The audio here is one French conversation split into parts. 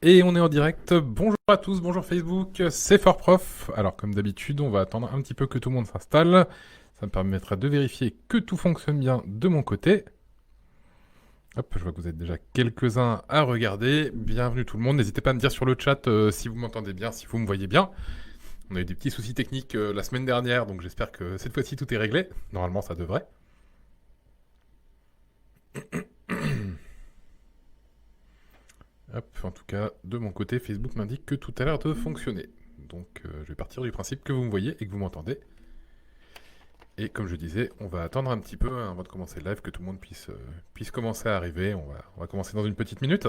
Et on est en direct. Bonjour à tous, bonjour Facebook, c'est FortProf. Alors comme d'habitude, on va attendre un petit peu que tout le monde s'installe. Ça me permettra de vérifier que tout fonctionne bien de mon côté. Hop, je vois que vous êtes déjà quelques-uns à regarder. Bienvenue tout le monde. N'hésitez pas à me dire sur le chat si vous m'entendez bien, si vous me voyez bien. On a eu des petits soucis techniques la semaine dernière, donc j'espère que cette fois-ci tout est réglé. Normalement, ça devrait. Hop, en tout cas, de mon côté, Facebook m'indique que tout a l'air de fonctionner. Donc je vais partir du principe que vous me voyez et que vous m'entendez. Et comme je disais, on va attendre un petit peu avant de commencer le live, que tout le monde puisse commencer à arriver. On va commencer dans une petite minute.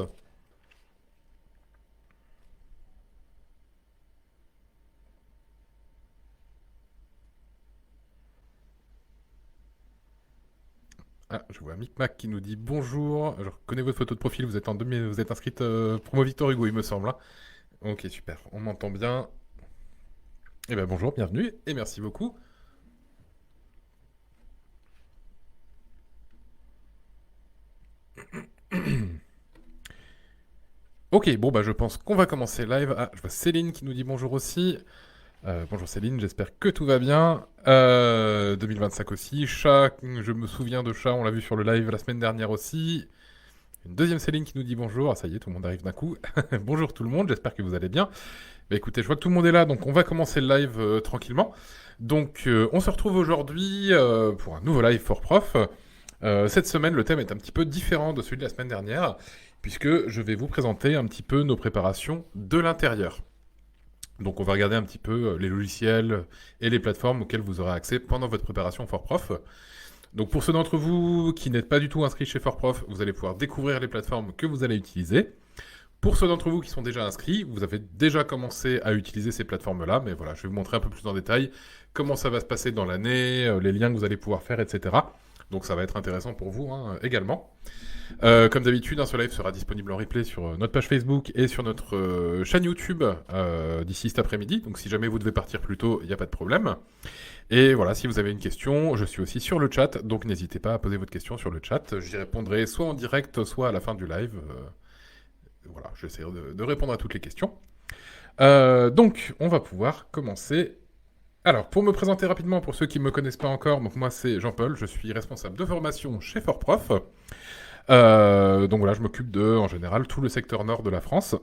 Ah, je vois Micmac qui nous dit bonjour. Je reconnais votre photo de profil, vous êtes, vous êtes inscrite promo Victor Hugo, il me semble, hein. Ok, super, on m'entend bien. Eh bien bonjour, bienvenue et merci beaucoup. Ok, bon bah je pense qu'on va commencer live. Ah, je vois Céline qui nous dit bonjour aussi. Bonjour Céline, j'espère que tout va bien. 2025 aussi. Chat, je me souviens de Chat, on l'a vu sur le live la semaine dernière aussi. Une deuxième Céline qui nous dit bonjour. Ah, ça y est, tout le monde arrive d'un coup. Bonjour tout le monde, j'espère que vous allez bien. Bah, écoutez, je vois que tout le monde est là, donc on va commencer le live tranquillement. Donc on se retrouve aujourd'hui pour un nouveau live for prof. Cette semaine, le thème est un petit peu différent de celui de la semaine dernière, puisque je vais vous présenter un petit peu nos préparations de l'intérieur. Donc on va regarder un petit peu les logiciels et les plateformes auxquelles vous aurez accès pendant votre préparation FortProf. Donc pour ceux d'entre vous qui n'êtes pas du tout inscrits chez FortProf, vous allez pouvoir découvrir les plateformes que vous allez utiliser. Pour ceux d'entre vous qui sont déjà inscrits, vous avez déjà commencé à utiliser ces plateformes-là, mais voilà, je vais vous montrer un peu plus en détail comment ça va se passer dans l'année, les liens que vous allez pouvoir faire, etc. Donc ça va être intéressant pour vous également. Comme d'habitude, ce live sera disponible en replay sur notre page Facebook et sur notre chaîne YouTube d'ici cet après-midi. Donc si jamais vous devez partir plus tôt, il n'y a pas de problème. Et voilà, si vous avez une question, je suis aussi sur le chat, donc n'hésitez pas à poser votre question sur le chat. J'y répondrai soit en direct, soit à la fin du live. Voilà, j'essaierai de répondre à toutes les questions. Donc, on va pouvoir commencer. Alors, pour me présenter rapidement, pour ceux qui ne me connaissent pas encore, donc moi c'est Jean-Paul, je suis responsable de formation chez FortProf. Donc voilà, je m'occupe de, en général, tout le secteur nord de la France.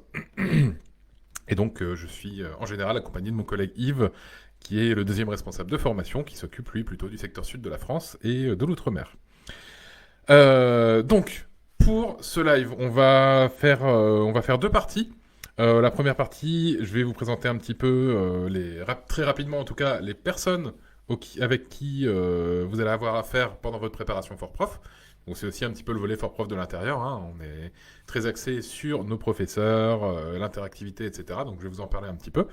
Et donc, je suis en général accompagné de mon collègue Yves, qui est le deuxième responsable de formation, qui s'occupe lui plutôt du secteur sud de la France et de l'outre-mer. Donc, pour ce live, on va faire deux parties. La première partie, je vais vous présenter un petit peu, très rapidement en tout cas, les personnes avec qui vous allez avoir affaire pendant votre préparation FortProf. Donc c'est aussi un petit peu le volet FortProf de l'intérieur, hein. On est très axé sur nos professeurs, l'interactivité, etc. Donc je vais vous en parler un petit peu.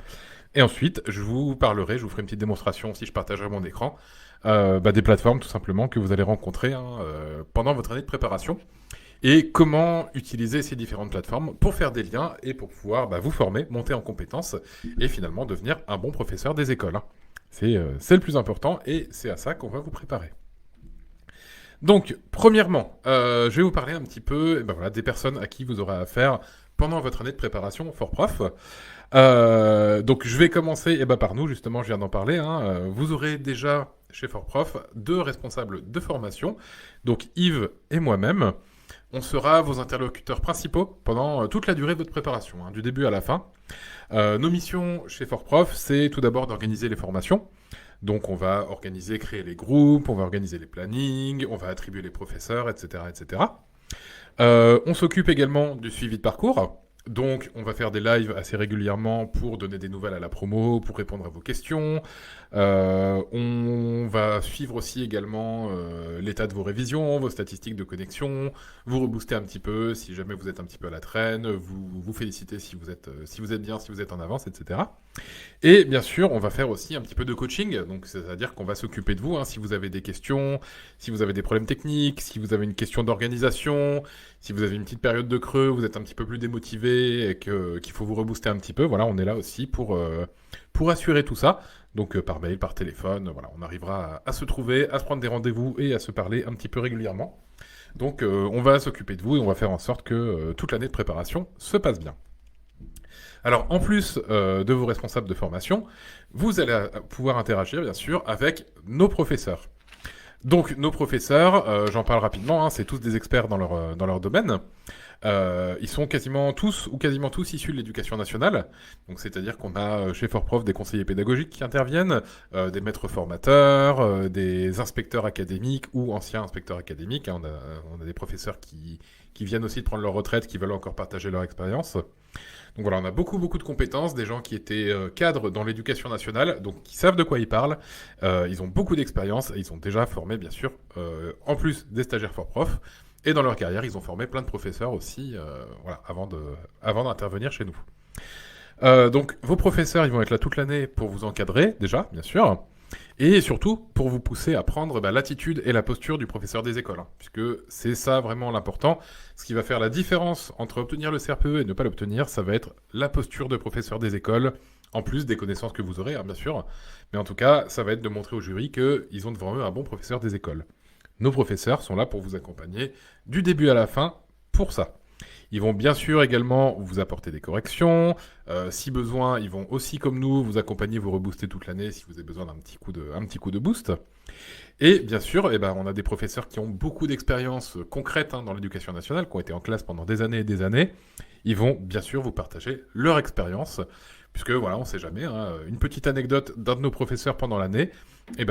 Et ensuite, je vous ferai une petite démonstration si je partagerai mon écran, des plateformes tout simplement que vous allez rencontrer pendant votre année de préparation. Et comment utiliser ces différentes plateformes pour faire des liens et pour pouvoir vous former, monter en compétences et finalement devenir un bon professeur des écoles, hein. C'est le plus important et c'est à ça qu'on va vous préparer. Donc, premièrement, je vais vous parler un petit peu des personnes à qui vous aurez affaire pendant votre année de préparation FortProf. Donc, je vais commencer par nous, justement, je viens d'en parler, hein. Vous aurez déjà, chez FortProf, deux responsables de formation, donc Yves et moi-même. On sera vos interlocuteurs principaux pendant toute la durée de votre préparation, hein, du début à la fin. Nos missions chez FortProf, c'est tout d'abord d'organiser les formations. Donc on va créer les groupes, on va organiser les plannings, on va attribuer les professeurs, etc. etc. On s'occupe également du suivi de parcours. Donc on va faire des lives assez régulièrement pour donner des nouvelles à la promo, pour répondre à vos questions. On va suivre aussi également l'état de vos révisions, vos statistiques de connexion, vous rebooster un petit peu si jamais vous êtes un petit peu à la traîne, vous féliciter si vous êtes bien, si vous êtes en avance, etc. Et bien sûr, on va faire aussi un petit peu de coaching, donc c'est-à-dire qu'on va s'occuper de vous, hein, si vous avez des questions, si vous avez des problèmes techniques, si vous avez une question d'organisation, si vous avez une petite période de creux, vous êtes un petit peu plus démotivé et qu'il faut vous rebooster un petit peu, voilà, on est là aussi pour assurer tout ça. Donc par mail, par téléphone, voilà, on arrivera à se trouver, à se prendre des rendez-vous et à se parler un petit peu régulièrement. Donc on va s'occuper de vous et on va faire en sorte que toute l'année de préparation se passe bien. Alors, en plus de vos responsables de formation, vous allez pouvoir interagir, bien sûr, avec nos professeurs. Donc, nos professeurs, j'en parle rapidement, hein, c'est tous des experts dans leur domaine. Ils sont quasiment tous ou quasiment tous issus de l'éducation nationale. Donc, c'est-à-dire qu'on a chez Fort-Prof des conseillers pédagogiques qui interviennent, des maîtres formateurs, des inspecteurs académiques ou anciens inspecteurs académiques. Hein. On a des professeurs qui viennent aussi de prendre leur retraite, qui veulent encore partager leur expérience. Donc voilà, on a beaucoup de compétences, des gens qui étaient cadres dans l'éducation nationale, donc qui savent de quoi ils parlent. Ils ont beaucoup d'expérience et ils ont déjà formé, bien sûr, en plus des stagiaires Fort Prof. Et dans leur carrière, ils ont formé plein de professeurs aussi, voilà, avant d'intervenir chez nous. Donc vos professeurs, ils vont être là toute l'année pour vous encadrer, déjà, bien sûr. Et surtout, pour vous pousser à prendre l'attitude et la posture du professeur des écoles. Hein, puisque c'est ça vraiment l'important. Ce qui va faire la différence entre obtenir le CRPE et ne pas l'obtenir, ça va être la posture de professeur des écoles, en plus des connaissances que vous aurez, hein, bien sûr. Mais en tout cas, ça va être de montrer au jury qu'ils ont devant eux un bon professeur des écoles. Nos professeurs sont là pour vous accompagner du début à la fin pour ça. Ils vont bien sûr également vous apporter des corrections. Si besoin, ils vont aussi, comme nous, vous accompagner, vous rebooster toute l'année si vous avez besoin d'un petit coup de boost. Et bien sûr, on a des professeurs qui ont beaucoup d'expérience concrète dans l'éducation nationale, qui ont été en classe pendant des années et des années. Ils vont bien sûr vous partager leur expérience, puisque voilà, on ne sait jamais. Une petite anecdote d'un de nos professeurs pendant l'année,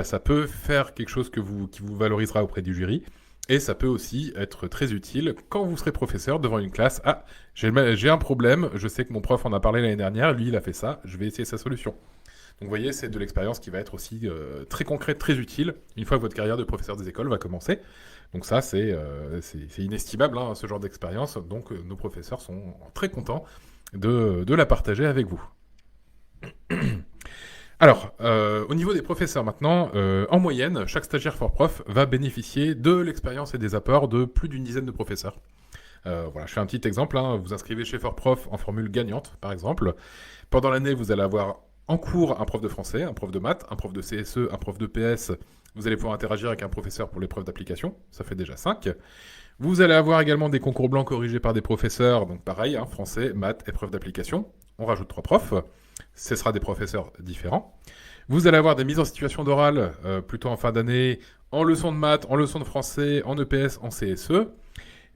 ça peut faire quelque chose qui vous valorisera auprès du jury. Et ça peut aussi être très utile quand vous serez professeur devant une classe. Ah, j'ai un problème, je sais que mon prof en a parlé l'année dernière, lui il a fait ça, je vais essayer sa solution. Donc vous voyez, c'est de l'expérience qui va être aussi très concrète, très utile, une fois que votre carrière de professeur des écoles va commencer. Donc ça, c'est inestimable, hein, ce genre d'expérience. Donc nos professeurs sont très contents de la partager avec vous. Alors, au niveau des professeurs maintenant, en moyenne, chaque stagiaire Fort Prof va bénéficier de l'expérience et des apports de plus d'une dizaine de professeurs. Voilà, je fais un petit exemple. Hein. Vous inscrivez chez Fort Prof en formule gagnante, par exemple. Pendant l'année, vous allez avoir en cours un prof de français, un prof de maths, un prof de CSE, un prof de PS. Vous allez pouvoir interagir avec un professeur pour l'épreuve d'application. Ça fait déjà 5. Vous allez avoir également des concours blancs corrigés par des professeurs. Donc pareil, hein, français, maths, épreuve d'application. On rajoute 3 profs. Ce sera des professeurs différents. Vous allez avoir des mises en situation d'oral, plutôt en fin d'année, en leçon de maths, en leçon de français, en EPS, en CSE.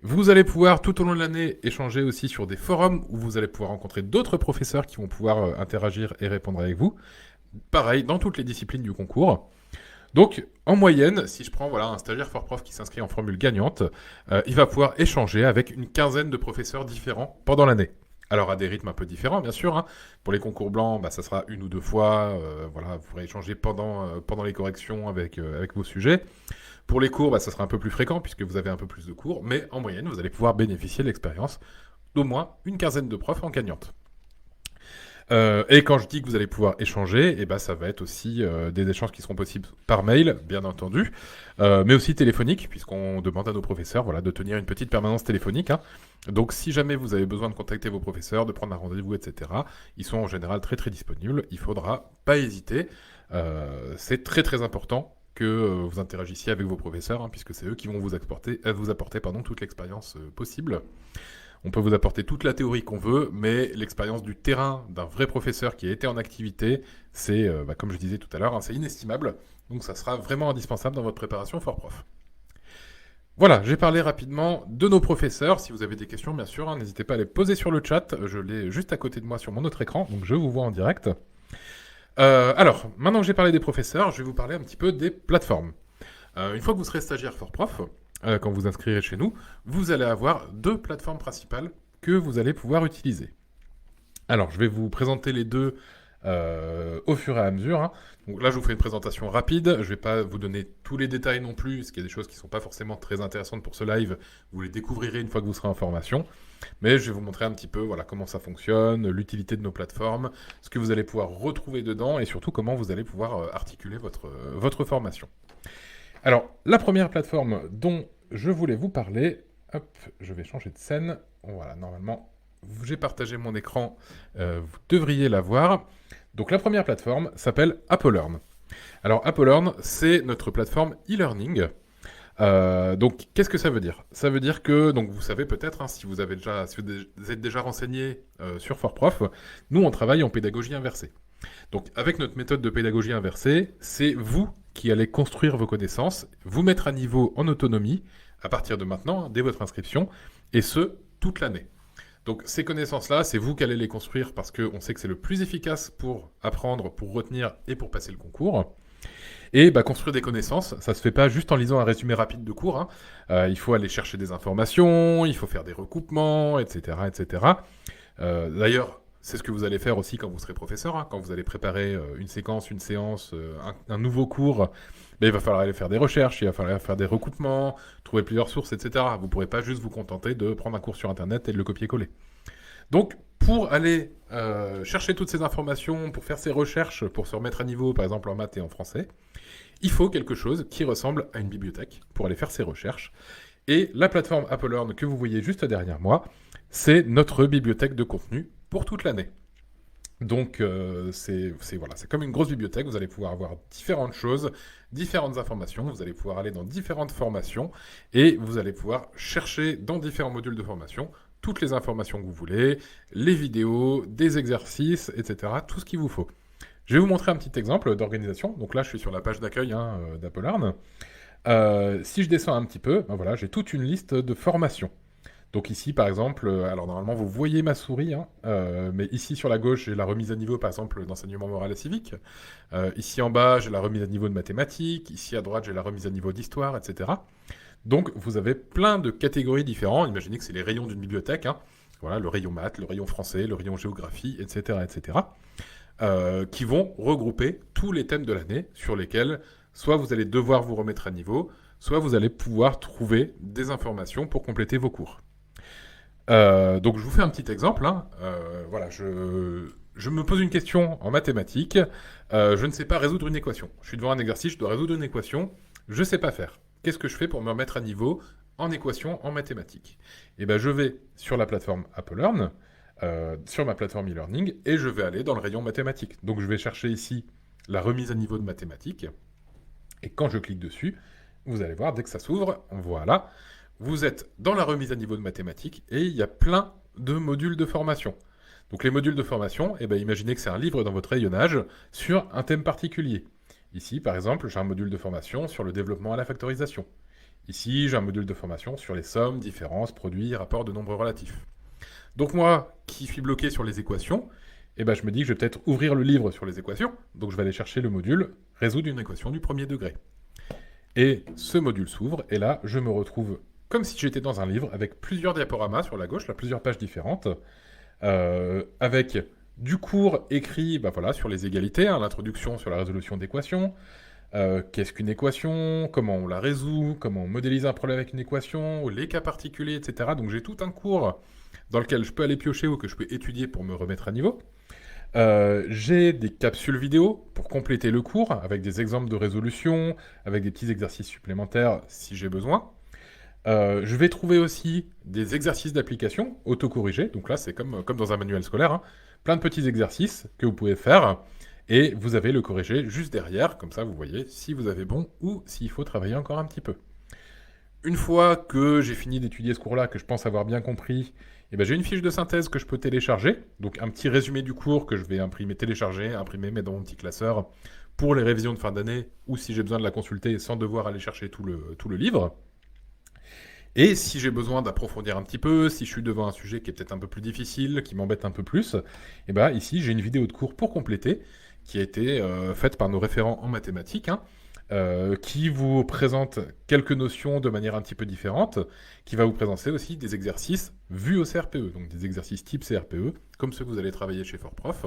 Vous allez pouvoir, tout au long de l'année, échanger aussi sur des forums où vous allez pouvoir rencontrer d'autres professeurs qui vont pouvoir interagir et répondre avec vous. Pareil, dans toutes les disciplines du concours. Donc, en moyenne, si je prends un stagiaire Fort Prof qui s'inscrit en formule gagnante, il va pouvoir échanger avec une quinzaine de professeurs différents pendant l'année. Alors à des rythmes un peu différents, bien sûr. Hein. Pour les concours blancs, ça sera 1 ou 2 fois. Vous pourrez échanger pendant les corrections avec vos sujets. Pour les cours, ça sera un peu plus fréquent puisque vous avez un peu plus de cours. Mais en moyenne, vous allez pouvoir bénéficier de l'expérience d'au moins une quinzaine de profs en gagnante. Et quand je dis que vous allez pouvoir échanger, ça va être aussi des échanges qui seront possibles par mail, bien entendu, mais aussi téléphoniques, puisqu'on demande à nos professeurs de tenir une petite permanence téléphonique. Hein. Donc si jamais vous avez besoin de contacter vos professeurs, de prendre un rendez-vous, etc., ils sont en général très très disponibles. Il ne faudra pas hésiter. C'est très très important que vous interagissiez avec vos professeurs, hein, puisque c'est eux qui vont vous apporter toute l'expérience possible. On peut vous apporter toute la théorie qu'on veut, mais l'expérience du terrain d'un vrai professeur qui a été en activité, c'est, comme je disais tout à l'heure, c'est inestimable. Donc ça sera vraiment indispensable dans votre préparation Fort Prof. Voilà, j'ai parlé rapidement de nos professeurs. Si vous avez des questions, bien sûr, n'hésitez pas à les poser sur le chat. Je l'ai juste à côté de moi sur mon autre écran, donc je vous vois en direct. Alors, maintenant que j'ai parlé des professeurs, je vais vous parler un petit peu des plateformes. Une fois que vous serez stagiaire Fort Prof, quand vous inscrirez chez nous, vous allez avoir 2 plateformes principales que vous allez pouvoir utiliser. Alors, je vais vous présenter les deux au fur et à mesure. Hein. Donc là, je vous fais une présentation rapide. Je ne vais pas vous donner tous les détails non plus, parce qu'il y a des choses qui ne sont pas forcément très intéressantes pour ce live. Vous les découvrirez une fois que vous serez en formation. Mais je vais vous montrer un petit peu comment ça fonctionne, l'utilité de nos plateformes, ce que vous allez pouvoir retrouver dedans, et surtout comment vous allez pouvoir articuler votre formation. Alors, la première plateforme dont je voulais vous parler, hop, je vais changer de scène. Voilà, normalement, j'ai partagé mon écran, vous devriez la voir. Donc, la première plateforme s'appelle AppleLearn. Alors, AppleLearn, c'est notre plateforme e-learning. Donc, qu'est-ce que ça veut dire? Ça veut dire que, donc, vous savez peut-être, hein, si vous êtes déjà renseigné sur FortProf, nous, on travaille en pédagogie inversée. Donc, avec notre méthode de pédagogie inversée, c'est vous qui allez construire vos connaissances, vous mettre à niveau en autonomie à partir de maintenant, dès votre inscription, et ce, toute l'année. Donc, ces connaissances-là, c'est vous qui allez les construire parce qu'on sait que c'est le plus efficace pour apprendre, pour retenir et pour passer le concours. Et construire des connaissances, ça se fait pas juste en lisant un résumé rapide de cours, hein. Il faut aller chercher des informations, il faut faire des recoupements, etc. etc. D'ailleurs, c'est ce que vous allez faire aussi quand vous serez professeur, hein. Quand vous allez préparer une séquence, une séance, un nouveau cours, il va falloir aller faire des recherches, il va falloir faire des recoupements, trouver plusieurs sources, etc. Vous ne pourrez pas juste vous contenter de prendre un cours sur Internet et de le copier-coller. Donc, pour aller chercher toutes ces informations, pour faire ces recherches, pour se remettre à niveau, par exemple en maths et en français, il faut quelque chose qui ressemble à une bibliothèque pour aller faire ces recherches. Et la plateforme AppleLearn que vous voyez juste derrière moi, c'est notre bibliothèque de contenu pour toute l'année. Donc, c'est comme une grosse bibliothèque. Vous allez pouvoir avoir différentes choses, différentes informations. Vous allez pouvoir aller dans différentes formations et vous allez pouvoir chercher dans différents modules de formation toutes les informations que vous voulez, les vidéos, des exercices, etc. Tout ce qu'il vous faut. Je vais vous montrer un petit exemple d'organisation. Donc là, je suis sur la page d'accueil d'AppleLearn. Si je descends un petit peu, voilà, j'ai toute une liste de formations. Donc ici, par exemple, alors normalement, vous voyez ma souris, hein, mais ici sur la gauche, j'ai la remise à niveau, par exemple, d'enseignement moral et civique. Ici en bas, j'ai la remise à niveau de mathématiques. Ici à droite, j'ai la remise à niveau d'histoire, etc. Donc vous avez plein de catégories différentes. Imaginez que c'est les rayons d'une bibliothèque, hein. Voilà, le rayon maths, le rayon français, le rayon géographie, etc., etc. Qui vont regrouper tous les thèmes de l'année sur lesquels soit vous allez devoir vous remettre à niveau, soit vous allez pouvoir trouver des informations pour compléter vos cours. Donc je vous fais un petit exemple, hein. Voilà, je me pose une question en mathématiques, je ne sais pas résoudre une équation. Je suis devant un exercice, je dois résoudre une équation, je ne sais pas faire. Qu'est-ce que je fais pour me remettre à niveau en équation, en mathématiques? Et je vais sur la plateforme AppleLearn, sur ma plateforme e-learning, et je vais aller dans le rayon mathématiques. Donc je vais chercher ici la remise à niveau de mathématiques, et quand je clique dessus, vous allez voir, dès que ça s'ouvre, voilà, vous êtes dans la remise à niveau de mathématiques, et il y a plein de modules de formation. Donc les modules de formation, imaginez que c'est un livre dans votre rayonnage sur un thème particulier. Ici, par exemple, j'ai un module de formation sur le développement à la factorisation. Ici, j'ai un module de formation sur les sommes, différences, produits, rapports de nombres relatifs. Donc moi, qui suis bloqué sur les équations, je me dis que je vais peut-être ouvrir le livre sur les équations. Donc je vais aller chercher le module « Résoudre une équation du premier degré ». Et ce module s'ouvre, et là, je me retrouve comme si j'étais dans un livre, avec plusieurs diaporamas sur la gauche, là, plusieurs pages différentes, avec du cours écrit voilà, sur les égalités, hein, l'introduction sur la résolution d'équations, qu'est-ce qu'une équation, comment on la résout, comment on modélise un problème avec une équation, les cas particuliers, etc. Donc j'ai tout un cours dans lequel je peux aller piocher ou que je peux étudier pour me remettre à niveau. J'ai des capsules vidéo pour compléter le cours, avec des exemples de résolution, avec des petits exercices supplémentaires si j'ai besoin. Je vais trouver aussi des exercices d'application autocorrigés. Donc là, c'est comme dans un manuel scolaire, hein. Plein de petits exercices que vous pouvez faire. Et vous avez le corrigé juste derrière. Comme ça, vous voyez si vous avez bon ou s'il faut travailler encore un petit peu. Une fois que j'ai fini d'étudier ce cours-là, que je pense avoir bien compris, j'ai une fiche de synthèse que je peux télécharger. Donc un petit résumé du cours que je vais télécharger, imprimer, mettre dans mon petit classeur pour les révisions de fin d'année ou si j'ai besoin de la consulter sans devoir aller chercher tout le livre. Et si j'ai besoin d'approfondir un petit peu, si je suis devant un sujet qui est peut-être un peu plus difficile, qui m'embête un peu plus, ici j'ai une vidéo de cours pour compléter, qui a été faite par nos référents en mathématiques, hein, qui vous présente quelques notions de manière un petit peu différente, qui va vous présenter aussi des exercices vus au CRPE, donc des exercices type CRPE, comme ceux que vous allez travailler chez FortProf.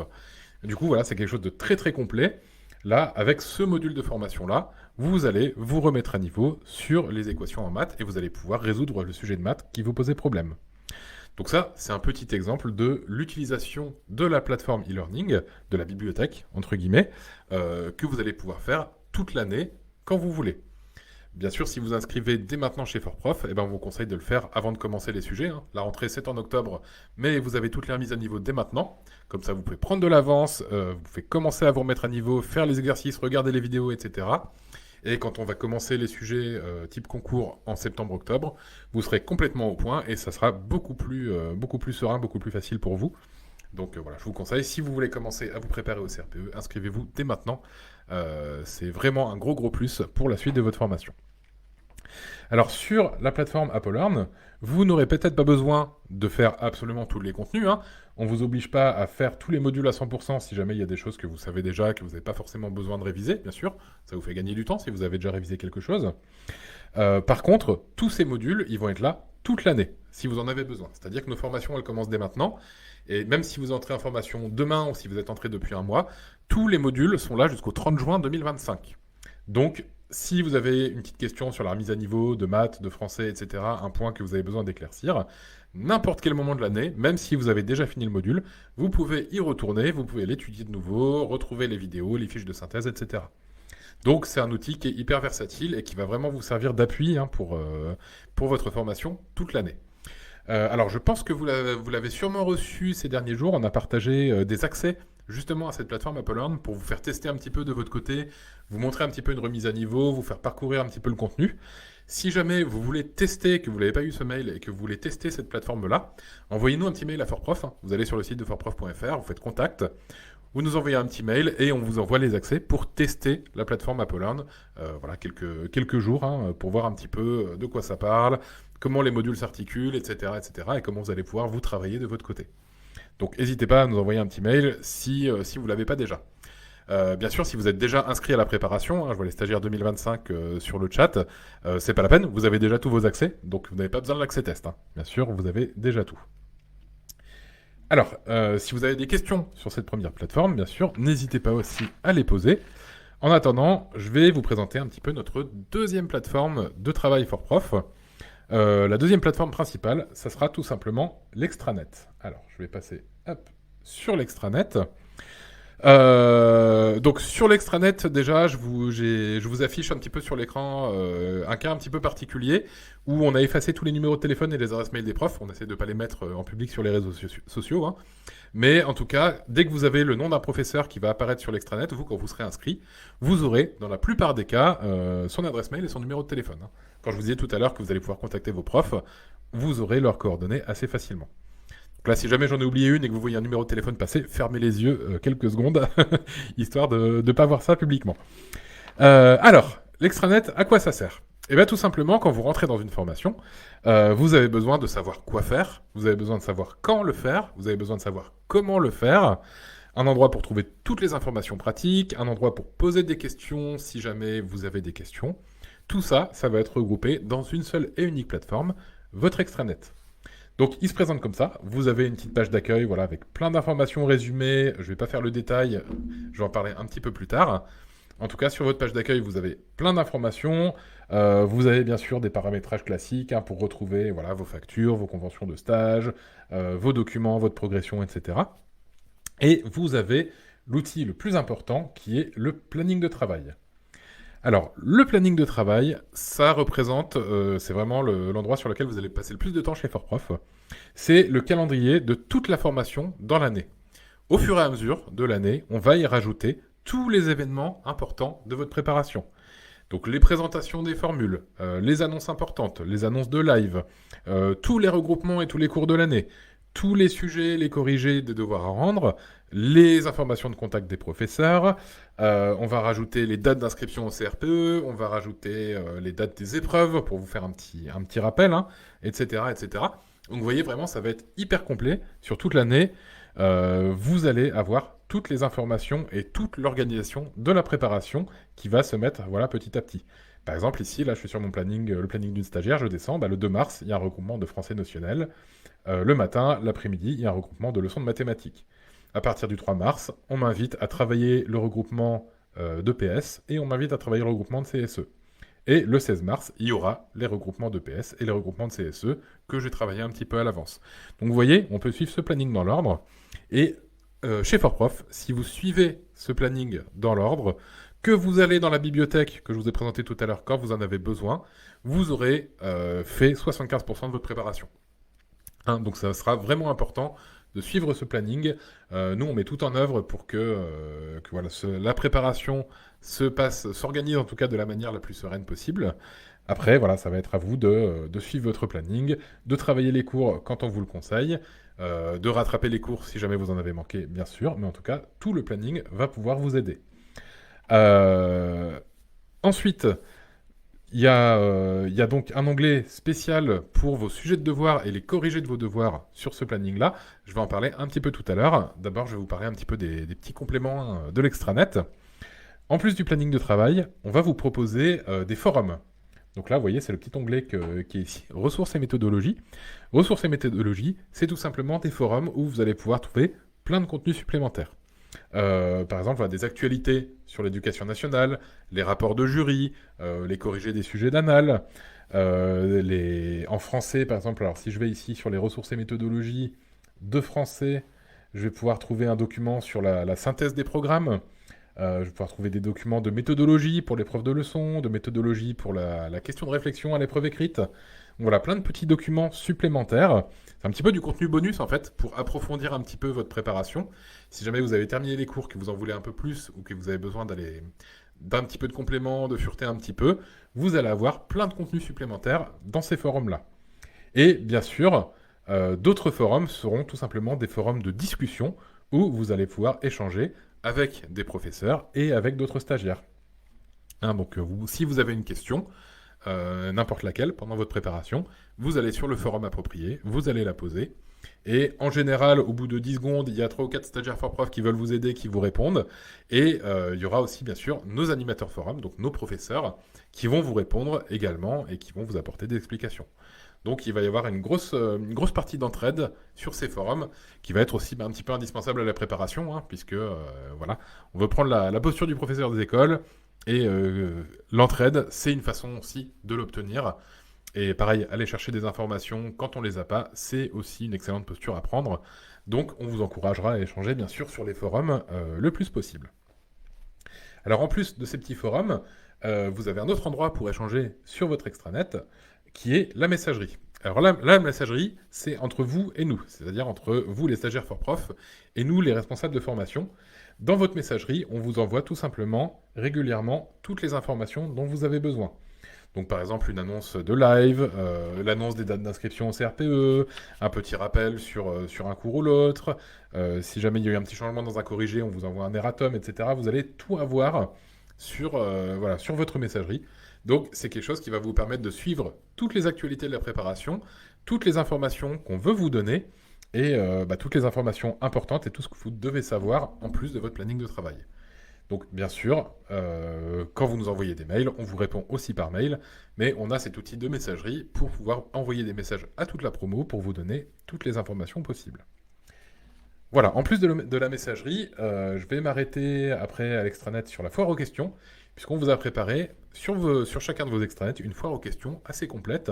Du coup, voilà, c'est quelque chose de très très complet. Là, avec ce module de formation-là, vous allez vous remettre à niveau sur les équations en maths et vous allez pouvoir résoudre le sujet de maths qui vous posait problème. Donc ça, c'est un petit exemple de l'utilisation de la plateforme e-learning, de la bibliothèque, entre guillemets, que vous allez pouvoir faire toute l'année, quand vous voulez. Bien sûr, si vous inscrivez dès maintenant chez FortProf, on vous conseille de le faire avant de commencer les sujets, hein. La rentrée, c'est en octobre, mais vous avez toutes les remises à niveau dès maintenant. Comme ça, vous pouvez prendre de l'avance, vous pouvez commencer à vous remettre à niveau, faire les exercices, regarder les vidéos, etc. Et quand on va commencer les sujets type concours en septembre-octobre, vous serez complètement au point et ça sera beaucoup plus serein, beaucoup plus facile pour vous. Donc voilà, je vous conseille, si vous voulez commencer à vous préparer au CRPE, inscrivez-vous dès maintenant. C'est vraiment un gros plus pour la suite de votre formation. Alors sur la plateforme AppleLearn, vous n'aurez peut-être pas besoin de faire absolument tous les contenus. Hein. On ne vous oblige pas à faire tous les modules à 100% si jamais il y a des choses que vous savez déjà, que vous n'avez pas forcément besoin de réviser, bien sûr. Ça vous fait gagner du temps si vous avez déjà révisé quelque chose. Par contre, tous ces modules, ils vont être là toute l'année, si vous en avez besoin. C'est-à-dire que nos formations, elles commencent dès maintenant. Et même si vous entrez en formation demain ou si vous êtes entré depuis un mois, tous les modules sont là jusqu'au 30 juin 2025. Donc, si vous avez une petite question sur la remise à niveau de maths, de français, etc., un point que vous avez besoin d'éclaircir, n'importe quel moment de l'année, même si vous avez déjà fini le module, vous pouvez y retourner, vous pouvez l'étudier de nouveau, retrouver les vidéos, les fiches de synthèse, etc. Donc c'est un outil qui est hyper versatile et qui va vraiment vous servir d'appui pour votre formation toute l'année. Alors je pense que vous l'avez sûrement reçu ces derniers jours, on a partagé des accès justement à cette plateforme AppleLearn pour vous faire tester un petit peu de votre côté, vous montrer un petit peu une remise à niveau, vous faire parcourir un petit peu le contenu. Si jamais vous voulez tester, que vous n'avez pas eu ce mail et que vous voulez tester cette plateforme-là, envoyez-nous un petit mail à FortProf. Vous allez sur le site de fortprof.fr, vous faites contact, vous nous envoyez un petit mail et on vous envoie les accès pour tester la plateforme AppleLearn. Voilà, quelques jours pour voir un petit peu de quoi ça parle, comment les modules s'articulent, etc., et comment vous allez pouvoir vous travailler de votre côté. Donc n'hésitez pas à nous envoyer un petit mail si vous ne l'avez pas déjà. Bien sûr, si vous êtes déjà inscrit à la préparation, je vois les stagiaires 2025 sur le chat, c'est pas la peine, vous avez déjà tous vos accès, donc vous n'avez pas besoin de l'accès test. Bien sûr, vous avez déjà tout. Alors, si vous avez des questions sur cette première plateforme, bien sûr, n'hésitez pas aussi à les poser. En attendant, je vais vous présenter un petit peu notre deuxième plateforme de travail FortProf. La deuxième plateforme principale, ça sera tout simplement l'extranet. Alors, je vais passer sur l'extranet. Donc sur l'extranet, déjà, je vous affiche un petit peu sur l'écran un cas un petit peu particulier où on a effacé tous les numéros de téléphone et les adresses mail des profs. On essaie de ne pas les mettre en public sur les réseaux sociaux. Mais en tout cas, dès que vous avez le nom d'un professeur qui va apparaître sur l'extranet, vous, quand vous serez inscrit, vous aurez, dans la plupart des cas, son adresse mail et son numéro de téléphone. Quand je vous disais tout à l'heure que vous allez pouvoir contacter vos profs, vous aurez leurs coordonnées assez facilement. Donc là, si jamais j'en ai oublié une et que vous voyez un numéro de téléphone passer, fermez les yeux quelques secondes, histoire de ne pas voir ça publiquement. Alors, l'extranet, à quoi ça sert ? Eh bien, tout simplement, quand vous rentrez dans une formation, vous avez besoin de savoir quoi faire, vous avez besoin de savoir quand le faire, vous avez besoin de savoir comment le faire, un endroit pour trouver toutes les informations pratiques, un endroit pour poser des questions si jamais vous avez des questions. Tout ça, ça va être regroupé dans une seule et unique plateforme, votre extranet. Donc, il se présente comme ça. Vous avez une petite page d'accueil, voilà, avec plein d'informations résumées. Je ne vais pas faire le détail, je vais en parler un petit peu plus tard. En tout cas, sur votre page d'accueil, vous avez plein d'informations. Vous avez bien sûr des paramétrages classiques pour retrouver voilà, vos factures, vos conventions de stage, vos documents, votre progression, etc. Et vous avez l'outil le plus important qui est le planning de travail. Alors, le planning de travail, ça représente, c'est vraiment l'endroit sur lequel vous allez passer le plus de temps chez FortProf. C'est le calendrier de toute la formation dans l'année. Au fur et à mesure de l'année, on va y rajouter tous les événements importants de votre préparation. Donc les présentations des formules, les annonces importantes, les annonces de live, tous les regroupements et tous les cours de l'année, tous les sujets, les corrigés des devoirs à rendre, les informations de contact des professeurs, on va rajouter les dates d'inscription au CRPE, on va rajouter les dates des épreuves pour vous faire un petit rappel, etc., etc. Donc vous voyez vraiment, ça va être hyper complet sur toute l'année. Vous allez avoir toutes les informations et toute l'organisation de la préparation qui va se mettre voilà, petit à petit. Par exemple, ici, là, je suis sur mon planning, le planning d'une stagiaire, je descends, le 2 mars, il y a un regroupement de français notionnel. Le matin, l'après-midi, il y a un regroupement de leçons de mathématiques. À partir du 3 mars, on m'invite à travailler le regroupement de PS et on m'invite à travailler le regroupement de CSE. Et le 16 mars, il y aura les regroupements de PS et les regroupements de CSE que j'ai travaillé un petit peu à l'avance. Donc vous voyez, on peut suivre ce planning dans l'ordre. Et chez FortProf, si vous suivez ce planning dans l'ordre, que vous allez dans la bibliothèque que je vous ai présentée tout à l'heure quand vous en avez besoin, vous aurez fait 75% de votre préparation. Donc ça sera vraiment important de suivre ce planning. Nous, on met tout en œuvre pour que voilà, la préparation s'organise en tout cas de la manière la plus sereine possible. Après, voilà, ça va être à vous de suivre votre planning, de travailler les cours quand on vous le conseille, de rattraper les cours si jamais vous en avez manqué, bien sûr, mais en tout cas, tout le planning va pouvoir vous aider. Euh, Ensuite, il y a donc un onglet spécial pour vos sujets de devoirs et les corrigés de vos devoirs sur ce planning-là. Je vais en parler un petit peu tout à l'heure. D'abord, je vais vous parler un petit peu des petits compléments de l'extranet. En plus du planning de travail, on va vous proposer des forums. Donc là, vous voyez, c'est le petit onglet qui est ici, ressources et méthodologies. Ressources et méthodologies, c'est tout simplement des forums où vous allez pouvoir trouver plein de contenus supplémentaires. Par exemple, voilà, des actualités sur l'éducation nationale, les rapports de jury, les corrigés des sujets d'anal, en français, par exemple, alors si je vais ici sur les ressources et méthodologies de français, je vais pouvoir trouver un document sur la synthèse des programmes. Je vais pouvoir trouver des documents de méthodologie pour l'épreuve de leçon, de méthodologie pour la question de réflexion à l'épreuve écrite. Donc voilà, plein de petits documents supplémentaires. C'est un petit peu du contenu bonus en fait, pour approfondir un petit peu votre préparation. Si jamais vous avez terminé les cours, que vous en voulez un peu plus, ou que vous avez besoin d'un petit peu de complément, de fureter un petit peu, vous allez avoir plein de contenus supplémentaires dans ces forums-là. Et bien sûr, d'autres forums seront tout simplement des forums de discussion où vous allez pouvoir échanger avec des professeurs et avec d'autres stagiaires. Donc, si vous avez une question, n'importe laquelle, pendant votre préparation, vous allez sur le forum approprié, vous allez la poser, et en général, au bout de 10 secondes, il y a 3 ou 4 stagiaires for prof qui veulent vous aider, qui vous répondent, et il y aura aussi, bien sûr, nos animateurs forum, donc nos professeurs, qui vont vous répondre également, et qui vont vous apporter des explications. Donc il va y avoir une grosse partie d'entraide sur ces forums qui va être aussi un petit peu indispensable à la préparation, hein, puisque voilà, on veut prendre la posture du professeur des écoles et l'entraide, c'est une façon aussi de l'obtenir. Et pareil, aller chercher des informations quand on les a pas, c'est aussi une excellente posture à prendre. Donc on vous encouragera à échanger bien sûr sur les forums le plus possible. Alors en plus de ces petits forums, vous avez un autre endroit pour échanger sur votre extranet, qui est la messagerie. Alors la messagerie, c'est entre vous et nous, c'est-à-dire entre vous les stagiaires for prof et nous les responsables de formation. Dans votre messagerie, on vous envoie tout simplement régulièrement toutes les informations dont vous avez besoin. Donc par exemple une annonce de live, l'annonce des dates d'inscription au CRPE, un petit rappel sur un cours ou l'autre, si jamais il y a eu un petit changement dans un corrigé, on vous envoie un erratum, etc. Vous allez tout avoir sur votre messagerie. Donc c'est quelque chose qui va vous permettre de suivre toutes les actualités de la préparation, toutes les informations qu'on veut vous donner, et toutes les informations importantes et tout ce que vous devez savoir en plus de votre planning de travail. Donc bien sûr, quand vous nous envoyez des mails, on vous répond aussi par mail, mais on a cet outil de messagerie pour pouvoir envoyer des messages à toute la promo pour vous donner toutes les informations possibles. Voilà, en plus de la messagerie, je vais m'arrêter après à l'extranet sur la foire aux questions, puisqu'on vous a préparé sur chacun de vos extranets une foire aux questions assez complète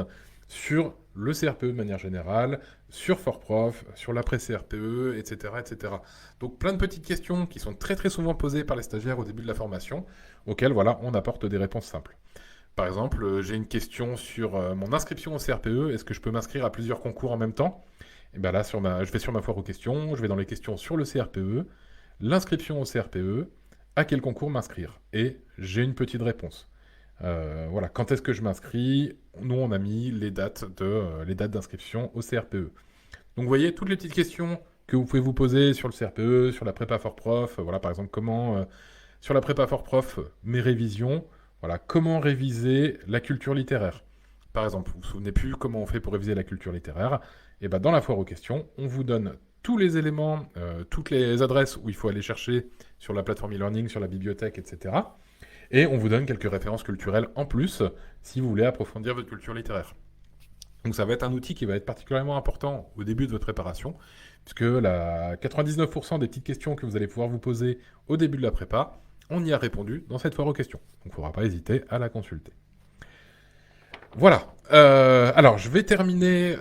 sur le CRPE de manière générale, sur ForProf, sur l'après-CRPE, etc., etc. Donc plein de petites questions qui sont très très souvent posées par les stagiaires au début de la formation, auxquelles voilà, on apporte des réponses simples. Par exemple, j'ai une question sur mon inscription au CRPE, est-ce que je peux m'inscrire à plusieurs concours en même temps? Et bien là, je vais sur ma foire aux questions, je vais dans les questions sur le CRPE, l'inscription au CRPE, à quel concours m'inscrire? Et j'ai une petite réponse. Voilà, quand est-ce que je m'inscris? Nous, on a mis les dates d'inscription au CRPE. Donc, vous voyez, toutes les petites questions que vous pouvez vous poser sur le CRPE, sur la prépa for prof. Voilà, par exemple, sur la prépa for prof, mes révisions. Voilà, comment réviser la culture littéraire? Par exemple, vous vous souvenez plus comment on fait pour réviser la culture littéraire? Et bien, dans la foire aux questions, on vous donne tous les éléments, toutes les adresses où il faut aller chercher sur la plateforme e-learning, sur la bibliothèque, etc. Et on vous donne quelques références culturelles en plus si vous voulez approfondir votre culture littéraire. Donc ça va être un outil qui va être particulièrement important au début de votre préparation, puisque 99% des petites questions que vous allez pouvoir vous poser au début de la prépa, on y a répondu dans cette foire aux questions. Donc il ne faudra pas hésiter à la consulter. Voilà. Alors je vais terminer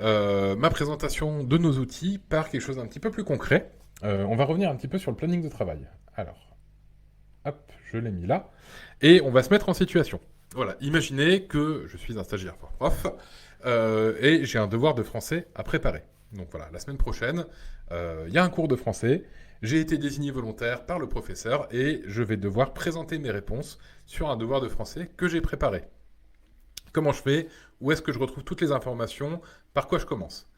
ma présentation de nos outils par quelque chose d'un petit peu plus concret. On va revenir un petit peu sur le planning de travail. Alors, hop, je l'ai mis là. Et on va se mettre en situation. Voilà, imaginez que je suis un stagiaire for prof et j'ai un devoir de français à préparer. Donc voilà, la semaine prochaine, il y a un cours de français. J'ai été désigné volontaire par le professeur et je vais devoir présenter mes réponses sur un devoir de français que j'ai préparé. Comment je fais? Où est-ce que je retrouve toutes les informations? Par quoi je commence?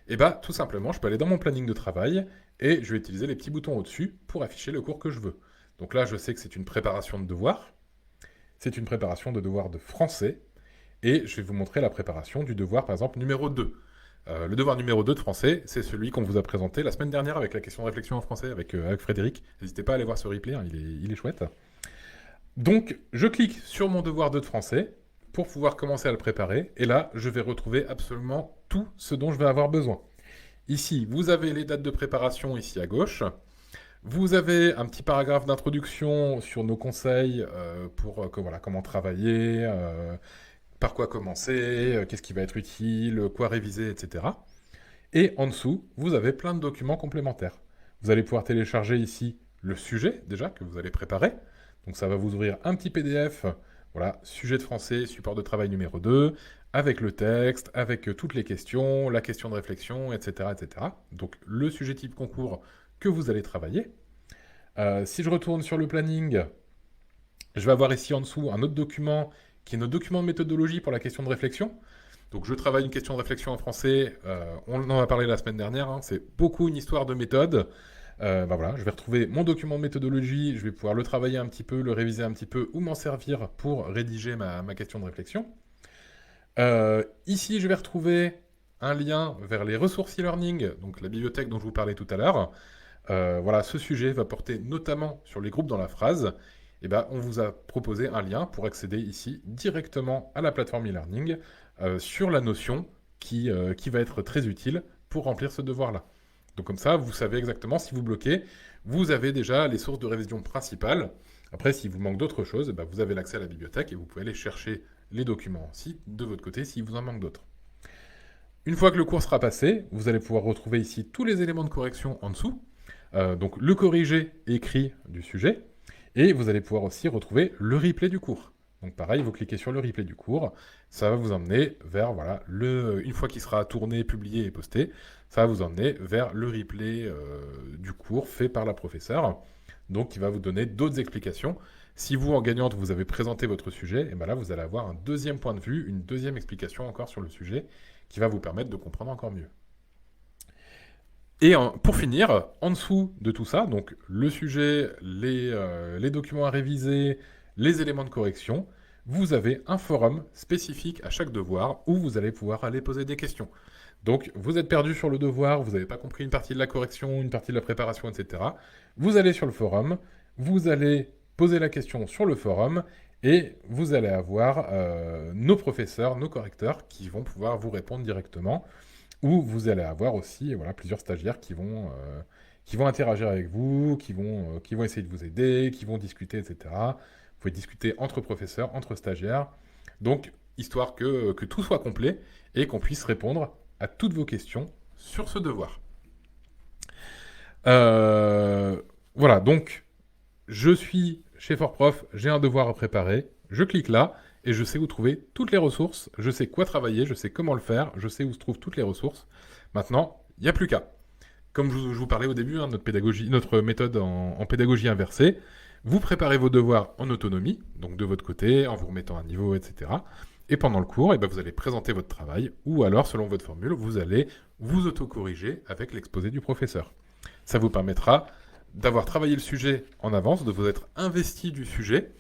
Et bien, tout simplement, je peux aller dans mon planning de travail et je vais utiliser les petits boutons au-dessus pour afficher le cours que je veux. Donc là, je sais que c'est une préparation de devoir. C'est une préparation de devoir de français. Et je vais vous montrer la préparation du devoir, par exemple, numéro 2. Le devoir numéro 2 de français, c'est celui qu'on vous a présenté la semaine dernière avec la question de réflexion en français avec Frédéric. N'hésitez pas à aller voir ce replay, hein, il est chouette. Donc, je clique sur mon devoir 2 de français pour pouvoir commencer à le préparer. Et là, je vais retrouver absolument tout ce dont je vais avoir besoin. Ici, vous avez les dates de préparation ici à gauche. Vous avez un petit paragraphe d'introduction sur nos conseils pour voilà, comment travailler, par quoi commencer, qu'est-ce qui va être utile, quoi réviser, etc. Et en dessous, vous avez plein de documents complémentaires. Vous allez pouvoir télécharger ici le sujet, déjà, que vous allez préparer. Donc ça va vous ouvrir un petit PDF, voilà, sujet de français, support de travail numéro 2, avec le texte, avec toutes les questions, la question de réflexion, etc., etc. Donc le sujet type concours que vous allez travailler. Si je retourne sur le planning, je vais avoir ici en dessous un autre document qui est notre document de méthodologie pour la question de réflexion. Donc je travaille une question de réflexion en français, on en a parlé la semaine dernière, hein, c'est beaucoup une histoire de méthode. Voilà, je vais retrouver mon document de méthodologie, je vais pouvoir le travailler un petit peu, le réviser un petit peu ou m'en servir pour rédiger ma question de réflexion. Ici, je vais retrouver un lien vers les ressources e-learning, donc la bibliothèque dont je vous parlais tout à l'heure. Voilà, ce sujet va porter notamment sur les groupes dans la phrase. Et ben, on vous a proposé un lien pour accéder ici directement à la plateforme e-learning sur la notion qui va être très utile pour remplir ce devoir-là. Donc comme ça, vous savez exactement si vous bloquez, vous avez déjà les sources de révision principales. Après, s'il vous manque d'autres choses, ben, vous avez l'accès à la bibliothèque et vous pouvez aller chercher les documents aussi de votre côté s'il vous en manque d'autres. Une fois que le cours sera passé, vous allez pouvoir retrouver ici tous les éléments de correction en dessous. Donc le corrigé écrit du sujet. Et vous allez pouvoir aussi retrouver le replay du cours. Donc pareil, vous cliquez sur le replay du cours, ça va vous emmener vers, voilà, une fois qu'il sera tourné, publié et posté, ça va vous emmener vers le replay du cours fait par la professeure, donc qui va vous donner d'autres explications. Si vous, en gagnante, vous avez présenté votre sujet, et bien là, vous allez avoir un deuxième point de vue, une deuxième explication encore sur le sujet, qui va vous permettre de comprendre encore mieux. Et pour finir, en dessous de tout ça, donc le sujet, les documents à réviser, les éléments de correction, vous avez un forum spécifique à chaque devoir où vous allez pouvoir aller poser des questions. Donc vous êtes perdu sur le devoir, vous n'avez pas compris une partie de la correction, une partie de la préparation, etc. Vous allez sur le forum, vous allez poser la question sur le forum et vous allez avoir nos professeurs, nos correcteurs qui vont pouvoir vous répondre directement. Où vous allez avoir aussi voilà, plusieurs stagiaires qui vont interagir avec vous, qui vont essayer de vous aider, qui vont discuter, etc. Vous pouvez discuter entre professeurs, entre stagiaires. Donc, histoire que tout soit complet et qu'on puisse répondre à toutes vos questions sur ce devoir. Voilà, donc, je suis chez FortProf, j'ai un devoir à préparer, je clique là, et je sais où trouver toutes les ressources, je sais quoi travailler, je sais comment le faire, je sais où se trouvent toutes les ressources. Maintenant, il n'y a plus qu'à. Comme je vous parlais au début, hein, notre méthode en pédagogie inversée, vous préparez vos devoirs en autonomie, donc de votre côté, en vous remettant à niveau, etc. Et pendant le cours, vous allez présenter votre travail, ou alors, selon votre formule, vous allez vous auto-corriger avec l'exposé du professeur. Ça vous permettra d'avoir travaillé le sujet en avance, de vous être investi du sujet,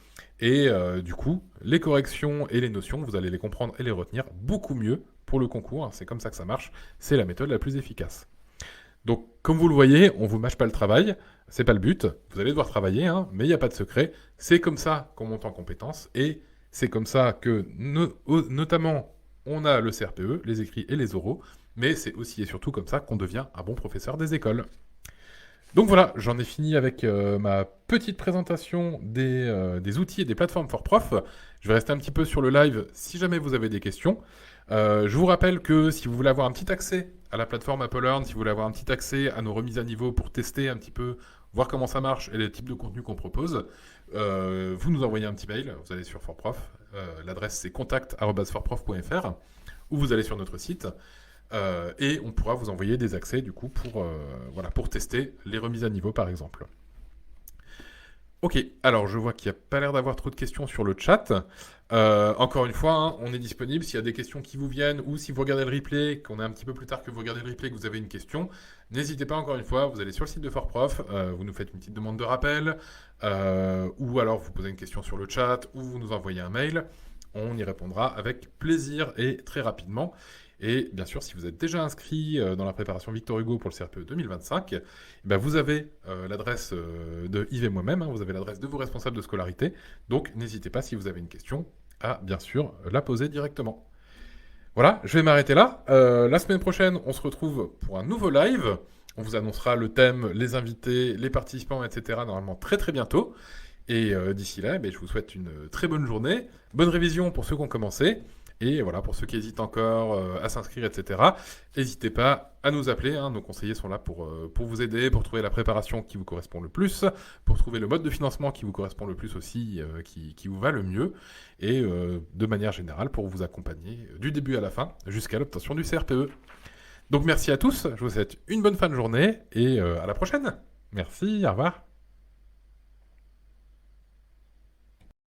et du coup, les corrections et les notions, vous allez les comprendre et les retenir beaucoup mieux pour le concours. C'est comme ça que ça marche. C'est la méthode la plus efficace. Donc, comme vous le voyez, on vous mâche pas le travail. C'est pas le but. Vous allez devoir travailler, hein, mais il n'y a pas de secret. C'est comme ça qu'on monte en compétences. Et c'est comme ça que, notamment, on a le CRPE, les écrits et les oraux. Mais c'est aussi et surtout comme ça qu'on devient un bon professeur des écoles. Donc voilà, j'en ai fini avec ma petite présentation des outils et des plateformes FortProf. Je vais rester un petit peu sur le live si jamais vous avez des questions. Je vous rappelle que si vous voulez avoir un petit accès à la plateforme AppleLearn, si vous voulez avoir un petit accès à nos remises à niveau pour tester un petit peu, voir comment ça marche et les types de contenus qu'on propose, vous nous envoyez un petit mail, vous allez sur FortProf, l'adresse c'est contact@fortprof.fr ou vous allez sur notre site. Et on pourra vous envoyer des accès du coup pour tester les remises à niveau par exemple. Ok, alors je vois qu'il n'y a pas l'air d'avoir trop de questions sur le chat. Encore une fois, hein, on est disponible. S'il y a des questions qui vous viennent ou si vous regardez le replay, qu'on est un petit peu plus tard que vous regardez le replay, que vous avez une question, n'hésitez pas encore une fois, vous allez sur le site de FortProf, vous nous faites une petite demande de rappel, ou alors vous posez une question sur le chat, ou vous nous envoyez un mail. On y répondra avec plaisir et très rapidement. Et bien sûr, si vous êtes déjà inscrit dans la préparation Victor Hugo pour le CRPE 2025, eh ben vous avez l'adresse de Yves et moi-même, hein, vous avez l'adresse de vos responsables de scolarité. Donc n'hésitez pas, si vous avez une question, à bien sûr la poser directement. Voilà, je vais m'arrêter là. La semaine prochaine, on se retrouve pour un nouveau live. On vous annoncera le thème, les invités, les participants, etc. normalement très très bientôt. Et d'ici là, je vous souhaite une très bonne journée. Bonne révision pour ceux qui ont commencé. Et voilà, pour ceux qui hésitent encore à s'inscrire, etc., n'hésitez pas à nous appeler. Hein, nos conseillers sont là pour vous aider, pour trouver la préparation qui vous correspond le plus, pour trouver le mode de financement qui vous correspond le plus aussi, qui vous va le mieux, et de manière générale, pour vous accompagner du début à la fin, jusqu'à l'obtention du CRPE. Donc merci à tous, je vous souhaite une bonne fin de journée, et à la prochaine. Merci, au revoir.